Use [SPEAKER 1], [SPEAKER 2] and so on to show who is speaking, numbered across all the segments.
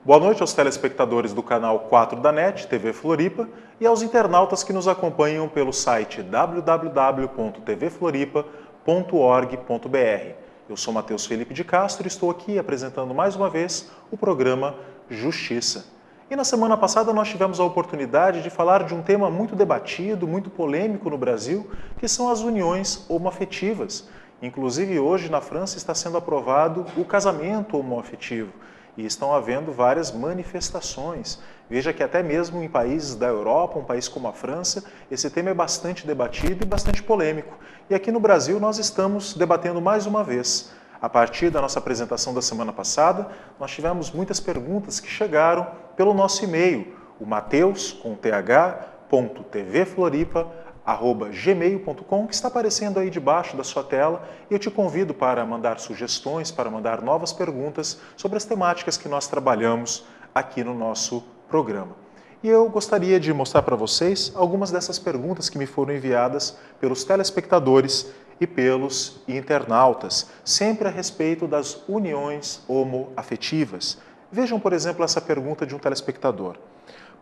[SPEAKER 1] Boa noite aos telespectadores do canal 4 da NET, TV Floripa, e aos internautas que nos acompanham pelo site www.tvfloripa.org.br. Eu sou Matheus Felipe de Castro e estou aqui apresentando mais uma vez o programa Justiça. E na semana passada nós tivemos a oportunidade de falar de um tema muito debatido, muito polêmico no Brasil, que são as uniões homoafetivas. Inclusive hoje na França está sendo aprovado o casamento homoafetivo. E estão havendo várias manifestações. Veja que até mesmo em países da Europa, um país como a França, esse tema é bastante debatido e bastante polêmico. E aqui no Brasil nós estamos debatendo mais uma vez. A partir da nossa apresentação da semana passada, nós tivemos muitas perguntas que chegaram pelo nosso e-mail, o mateus.th.tvfloripa@gmail.com, que está aparecendo aí debaixo da sua tela, e eu te convido para mandar sugestões, para mandar novas perguntas sobre as temáticas que nós trabalhamos aqui no nosso programa. E eu gostaria de mostrar para vocês algumas dessas perguntas que me foram enviadas pelos telespectadores e pelos internautas, sempre a respeito das uniões homoafetivas. Vejam, por exemplo, essa pergunta de um telespectador.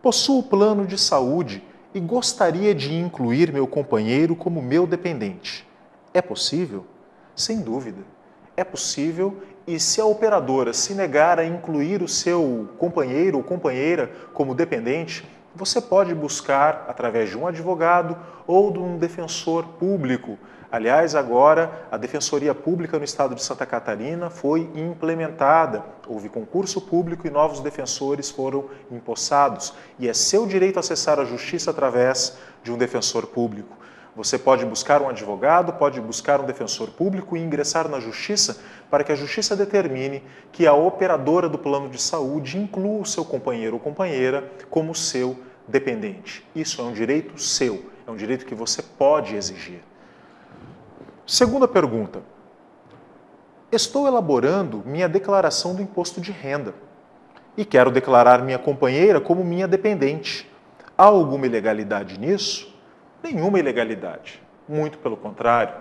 [SPEAKER 1] Possuo plano de saúde e gostaria de incluir meu companheiro como meu dependente. É possível? Sem dúvida. É possível, e se a operadora se negar a incluir o seu companheiro ou companheira como dependente, você pode buscar através de um advogado ou de um defensor público. Aliás, agora a Defensoria Pública no estado de Santa Catarina foi implementada. Houve concurso público e novos defensores foram empossados. E é seu direito acessar a justiça através de um defensor público. Você pode buscar um advogado, pode buscar um defensor público e ingressar na justiça para que a justiça determine que a operadora do plano de saúde inclua o seu companheiro ou companheira como seu dependente. Isso é um direito seu, é um direito que você pode exigir. Segunda pergunta. Estou elaborando minha declaração do imposto de renda e quero declarar minha companheira como minha dependente. Há alguma ilegalidade nisso? Nenhuma ilegalidade. Muito pelo contrário.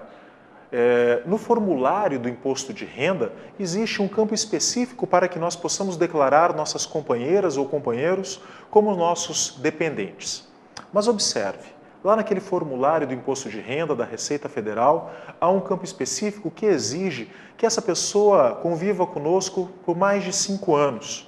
[SPEAKER 1] No formulário do imposto de renda, existe um campo específico para que nós possamos declarar nossas companheiras ou companheiros como nossos dependentes. Mas observe, lá naquele formulário do imposto de renda da Receita Federal, há um campo específico que exige que essa pessoa conviva conosco por mais de 5 anos.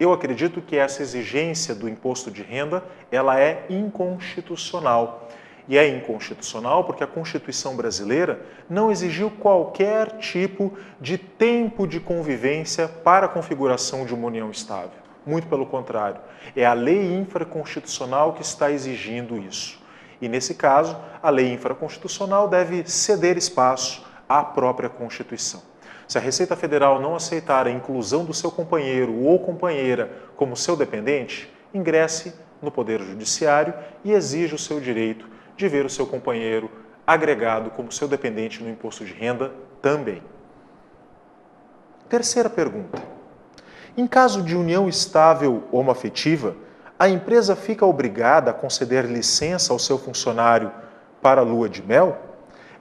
[SPEAKER 1] Eu acredito que essa exigência do imposto de renda, ela é inconstitucional. E é inconstitucional porque a Constituição brasileira não exigiu qualquer tipo de tempo de convivência para a configuração de uma união estável. Muito pelo contrário, é a lei infraconstitucional que está exigindo isso. E nesse caso, a lei infraconstitucional deve ceder espaço à própria Constituição. Se a Receita Federal não aceitar a inclusão do seu companheiro ou companheira como seu dependente, ingresse no Poder Judiciário e exija o seu direito de ver o seu companheiro agregado como seu dependente no imposto de renda também. Terceira pergunta. Em caso de união estável homoafetiva, a empresa fica obrigada a conceder licença ao seu funcionário para a lua de mel?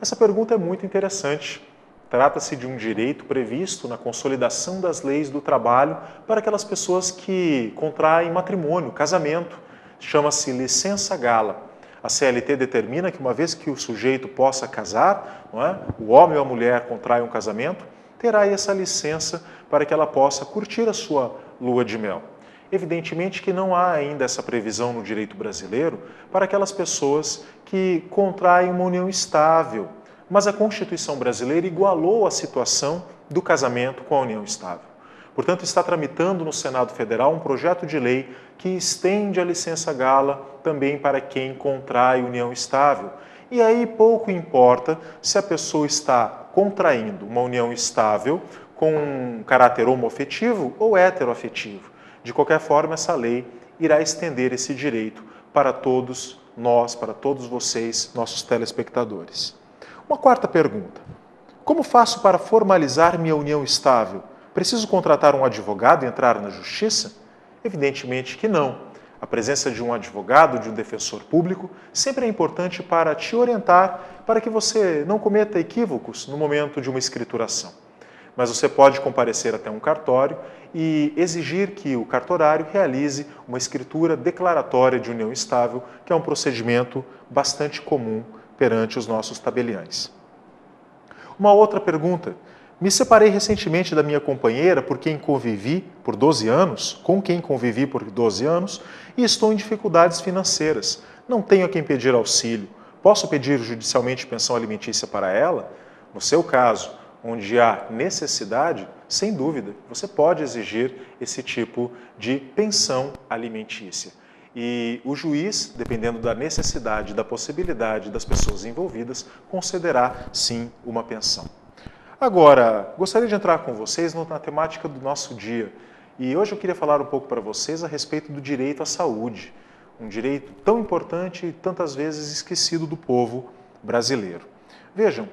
[SPEAKER 1] Essa pergunta é muito interessante. Trata-se de um direito previsto na consolidação das leis do trabalho para aquelas pessoas que contraem matrimônio, casamento. Chama-se licença-gala. A CLT determina que uma vez que o sujeito possa casar, o homem ou a mulher contrai um casamento, terá essa licença para que ela possa curtir a sua lua de mel. Evidentemente que não há ainda essa previsão no direito brasileiro para aquelas pessoas que contraem uma união estável, mas a Constituição brasileira igualou a situação do casamento com a união estável. Portanto, está tramitando no Senado Federal um projeto de lei que estende a licença-gala também para quem contrai união estável. E aí pouco importa se a pessoa está contraindo uma união estável com um caráter homoafetivo ou heteroafetivo. De qualquer forma, essa lei irá estender esse direito para todos nós, para todos vocês, nossos telespectadores. Uma quarta pergunta. Como faço para formalizar minha união estável? Preciso contratar um advogado e entrar na justiça? Evidentemente que não. A presença de um advogado, de um defensor público, sempre é importante para te orientar, para que você não cometa equívocos no momento de uma escrituração. mas você pode comparecer até um cartório e exigir que o cartorário realize uma escritura declaratória de união estável, que é um procedimento bastante comum perante os nossos tabeliães. Uma outra pergunta. Me separei recentemente da minha companheira por quem convivi por 12 anos, com quem convivi por 12 anos, e estou em dificuldades financeiras. Não tenho a quem pedir auxílio. Posso pedir judicialmente pensão alimentícia para ela? No seu caso, onde há necessidade, sem dúvida, você pode exigir esse tipo de pensão alimentícia. E o juiz, dependendo da necessidade e da possibilidade das pessoas envolvidas, concederá sim uma pensão. Agora, gostaria de entrar com vocês na temática do nosso dia. E hoje eu queria falar um pouco para vocês a respeito do direito à saúde, um direito tão importante e tantas vezes esquecido do povo brasileiro. Vejam,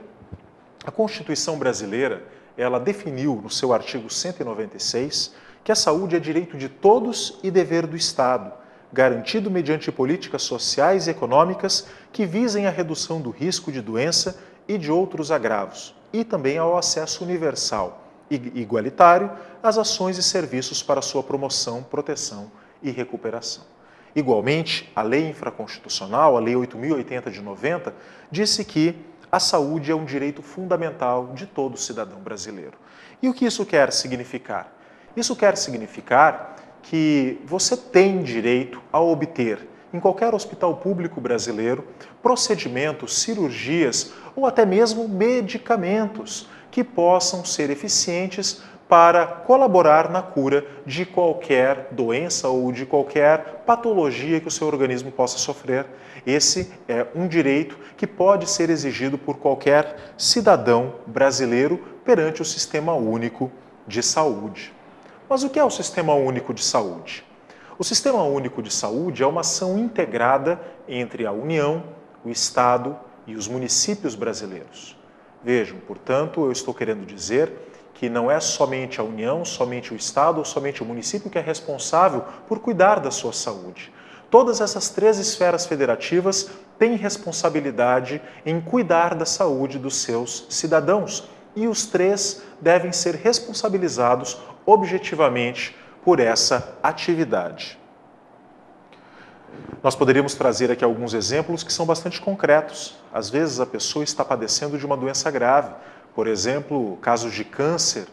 [SPEAKER 1] a Constituição brasileira, ela definiu no seu artigo 196 que a saúde é direito de todos e dever do Estado, garantido mediante políticas sociais e econômicas que visem a redução do risco de doença e de outros agravos, e também ao acesso universal e igualitário às ações e serviços para sua promoção, proteção e recuperação. Igualmente, a Lei Infraconstitucional, a Lei 8.080 de 90, disse que a saúde é um direito fundamental de todo cidadão brasileiro. E o que isso quer significar? Isso quer significar que você tem direito a obter, em qualquer hospital público brasileiro, procedimentos, cirurgias ou até mesmo medicamentos que possam ser eficientes para colaborar na cura de qualquer doença ou de qualquer patologia que o seu organismo possa sofrer. Esse é um direito que pode ser exigido por qualquer cidadão brasileiro perante o Sistema Único de Saúde. Mas o que é o Sistema Único de Saúde? O Sistema Único de Saúde é uma ação integrada entre a União, o Estado e os municípios brasileiros. Vejam, portanto, eu estou querendo dizer que não é somente a União, somente o Estado ou somente o município que é responsável por cuidar da sua saúde. Todas essas três esferas federativas têm responsabilidade em cuidar da saúde dos seus cidadãos e os três devem ser responsabilizados objetivamente por essa atividade. Nós poderíamos trazer aqui alguns exemplos que são bastante concretos. Às vezes a pessoa está padecendo de uma doença grave, por exemplo, casos de câncer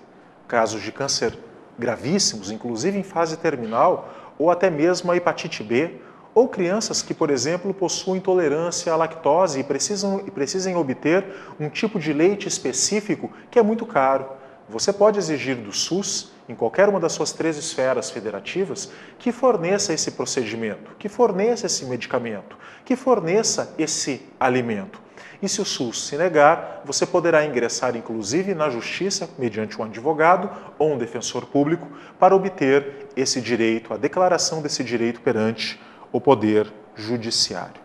[SPEAKER 1] gravíssimos, inclusive em fase terminal, ou até mesmo a hepatite B, ou crianças que, por exemplo, possuem intolerância à lactose e precisem obter um tipo de leite específico que é muito caro. Você pode exigir do SUS, em qualquer uma das suas três esferas federativas, que forneça esse procedimento, que forneça esse medicamento, que forneça esse alimento. E se o SUS se negar, você poderá ingressar inclusive na justiça, mediante um advogado ou um defensor público, para obter esse direito, a declaração desse direito perante o Poder Judiciário.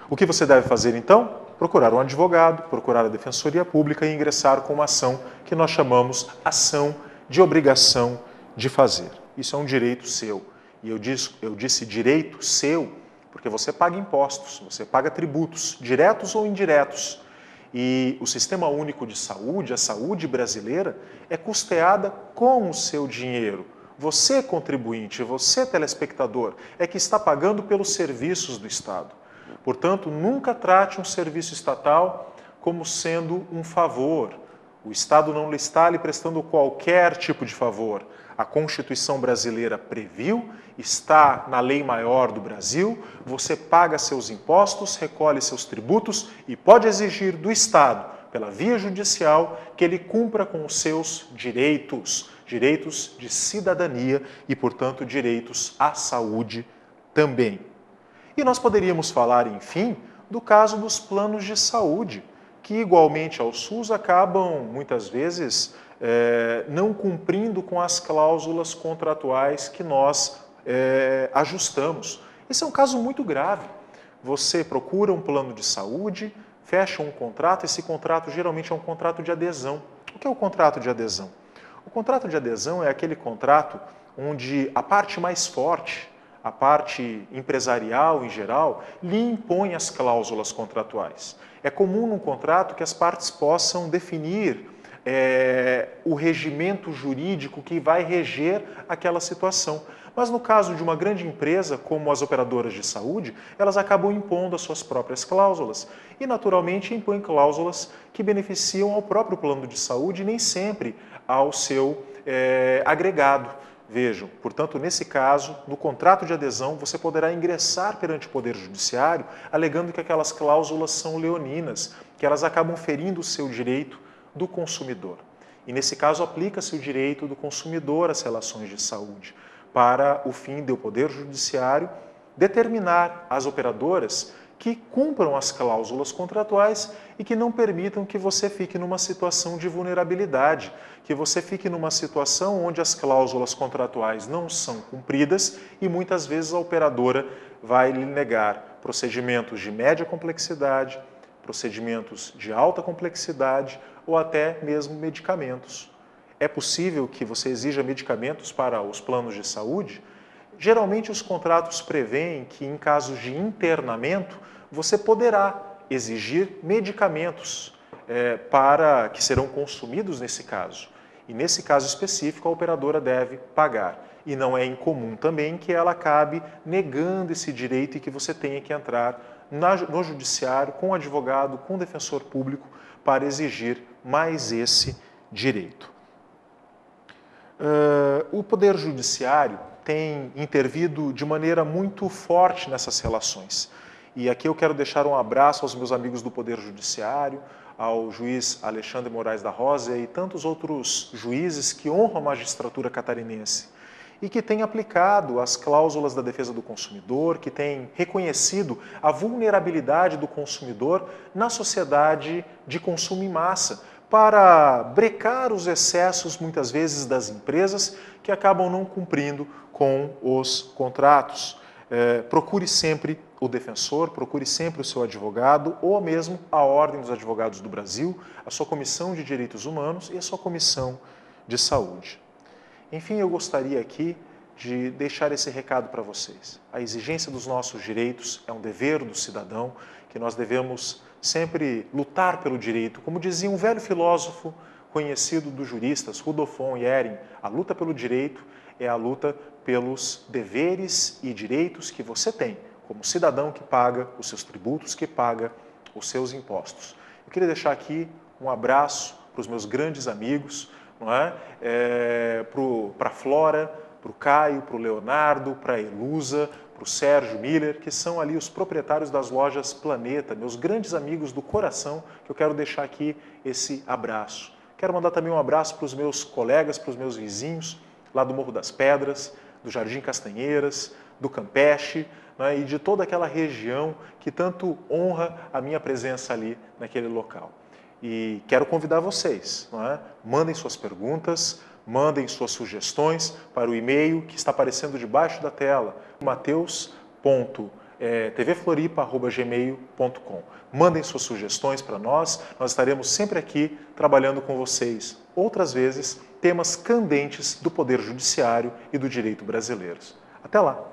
[SPEAKER 1] O que você deve fazer então? Procurar um advogado, procurar a Defensoria Pública e ingressar com uma ação que nós chamamos ação de obrigação de fazer. Isso é um direito seu. E eu disse direito seu porque você paga impostos, você paga tributos, diretos ou indiretos. E o Sistema Único de Saúde, a saúde brasileira, é custeada com o seu dinheiro. Você, contribuinte, você, telespectador, é que está pagando pelos serviços do Estado. Portanto, nunca trate um serviço estatal como sendo um favor. O Estado não está lhe prestando qualquer tipo de favor. A Constituição brasileira previu, está na lei maior do Brasil, você paga seus impostos, recolhe seus tributos e pode exigir do Estado, pela via judicial, que ele cumpra com os seus direitos, direitos de cidadania e, portanto, direitos à saúde também. E nós poderíamos falar, enfim, do caso dos planos de saúde, que, igualmente ao SUS, acabam, muitas vezes, não cumprindo com as cláusulas contratuais que nós ajustamos. Esse é um caso muito grave. Você procura um plano de saúde, fecha um contrato, esse contrato geralmente é um contrato de adesão. O que é o contrato de adesão? O contrato de adesão é aquele contrato onde a parte mais forte, a parte empresarial em geral, lhe impõe as cláusulas contratuais. É comum num contrato que as partes possam definir o regimento jurídico que vai reger aquela situação. Mas no caso de uma grande empresa, como as operadoras de saúde, elas acabam impondo as suas próprias cláusulas e, naturalmente, impõem cláusulas que beneficiam ao próprio plano de saúde e nem sempre ao seu agregado. Vejam, portanto, nesse caso, no contrato de adesão, você poderá ingressar perante o Poder Judiciário alegando que aquelas cláusulas são leoninas, que elas acabam ferindo o seu direito do consumidor. E nesse caso, aplica-se o direito do consumidor às relações de saúde, para o fim do Poder Judiciário determinar às operadoras que cumpram as cláusulas contratuais e que não permitam que você fique numa situação de vulnerabilidade, que você fique numa situação onde as cláusulas contratuais não são cumpridas e muitas vezes a operadora vai lhe negar procedimentos de média complexidade, procedimentos de alta complexidade ou até mesmo medicamentos. É possível que você exija medicamentos para os planos de saúde? Geralmente os contratos prevêem que em casos de internamento você poderá exigir medicamentos para que serão consumidos nesse caso. E nesse caso específico a operadora deve pagar. E não é incomum também que ela acabe negando esse direito e que você tenha que entrar no judiciário com advogado, com defensor público para exigir mais esse direito. O Poder Judiciário tem intervido de maneira muito forte nessas relações. E aqui eu quero deixar um abraço aos meus amigos do Poder Judiciário, ao juiz Alexandre Moraes da Rosa e tantos outros juízes que honram a magistratura catarinense e que têm aplicado as cláusulas da defesa do consumidor, que têm reconhecido a vulnerabilidade do consumidor na sociedade de consumo em massa, para brecar os excessos, muitas vezes, das empresas que acabam não cumprindo com os contratos. Procure sempre o defensor, procure sempre o seu advogado ou mesmo a Ordem dos Advogados do Brasil, a sua Comissão de Direitos Humanos e a sua Comissão de Saúde. Enfim, eu gostaria aqui de deixar esse recado para vocês. A exigência dos nossos direitos é um dever do cidadão, que nós devemos sempre lutar pelo direito. Como dizia um velho filósofo conhecido dos juristas, Rudolf von Ehring, a luta pelo direito é a luta pelos deveres e direitos que você tem, como cidadão que paga os seus tributos, que paga os seus impostos. Eu queria deixar aqui um abraço para os meus grandes amigos, para a Flora, para o Caio, para o Leonardo, para a Elusa, para o Sérgio Miller, que são ali os proprietários das lojas Planeta, meus grandes amigos do coração, que eu quero deixar aqui esse abraço. Quero mandar também um abraço para os meus colegas, para os meus vizinhos, lá do Morro das Pedras, do Jardim Castanheiras, do Campeche, e de toda aquela região que tanto honra a minha presença ali naquele local. E quero convidar vocês, mandem suas perguntas, mandem suas sugestões para o e-mail que está aparecendo debaixo da tela, mateus.tvfloripa@gmail.com. Mandem suas sugestões para nós estaremos sempre aqui trabalhando com vocês. Outras vezes, temas candentes do Poder Judiciário e do direito brasileiros. Até lá!